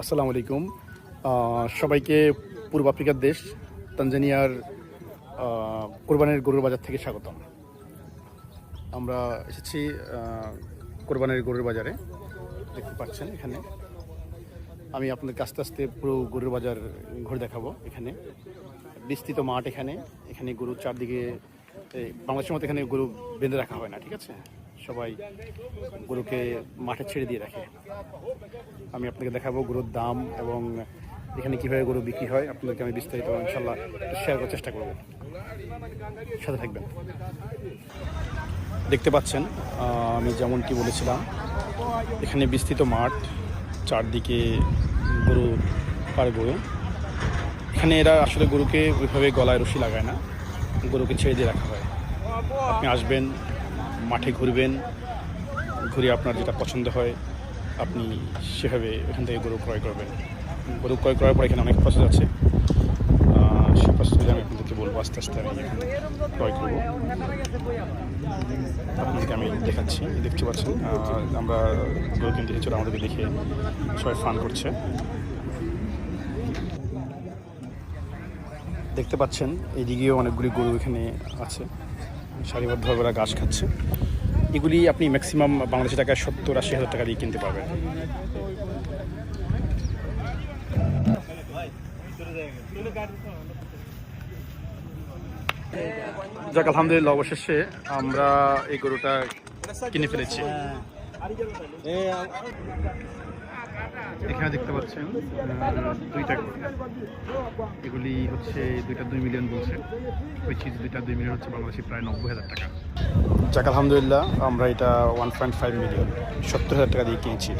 আসসালামু আলাইকুম। সবাইকে পূর্ব আফ্রিকার দেশ তানজানিয়ার কোরবানির গরুর বাজার থেকে স্বাগতম। আমরা এসেছি কোরবানির গরুর বাজারে। দেখতে পাচ্ছেন এখানে আমি আপনাদের আস্তে আস্তে পুরো গরুর বাজার ঘুরে দেখাবো। এখানে বিস্তৃত মাঠ, এখানে এখানে গরু চারদিকে, বাংলাদেশের মতো এখানে গরু বেঁধে রাখা হয় না, ঠিক আছে? সবাই গরুকে মাঠে ছেড়ে দিয়ে রাখে। আমি আপনাকে দেখাবো গরুর দাম এবং এখানে কীভাবে গরু বিক্রি হয়। আপনাদেরকে আমি বিস্তারিত ইনশাল্লাহ শেয়ার করার চেষ্টা করব, সাথে থাকবেন। দেখতে পাচ্ছেন আমি যেমনটি বলেছিলাম, এখানে বিস্তৃত মাঠ, চারদিকে গরু আর গরু। এখানে এরা আসলে গরুকে ওইভাবে গলায় রশি লাগায় না, গরুকে ছেড়ে দিয়ে রাখা হয়। আপনি আসবেন, মাঠে ঘুরবেন, ঘুরে আপনার যেটা পছন্দ হয় আপনি সেভাবে এখান থেকে গরু ক্রয় করবেন। গরু ক্রয় করার পর এখানে অনেক প্রসেস আছে, সেই প্রসেসগুলি আমি আপনাদেরকে বলবো। আস্তে আস্তে আমি এখানে ক্রয় করবো, আপনাদেরকে আমি দেখাচ্ছি। দেখতে পাচ্ছেন আমরা গরু কিনতে এসেছিল, আমাদেরকে দেখে সবাই ফান করছে। দেখতে পাচ্ছেন এইদিকেও অনেকগুলি গরু এখানে আছে, সারিবদ্ধভাবে ওরা ঘাস খাচ্ছে। এগুলি আপনি ম্যাক্সিমাম বাংলাদেশি টাকায় 70-80 হাজার টাকা দিয়ে কিনতে পারবেন। যাক, আলহামদুলিল্লাহ, অবশেষে আমরা এই গরুটা কিনে ফেলেছি। এখানে দেখতে পাচ্ছেন দুইটা গরু, এগুলি হচ্ছে দুইটা 2 মিলিয়ন বলছে, ওই চিজ দুইটা 2 মিলিয়ন হচ্ছে বাংলাদেশি প্রায় 90,000 টাকা। যাক, আলহামদুলিল্লাহ, আমরা এটা 1.5 মিলিয়ন 70,000 টাকা দিয়ে কিনেছি।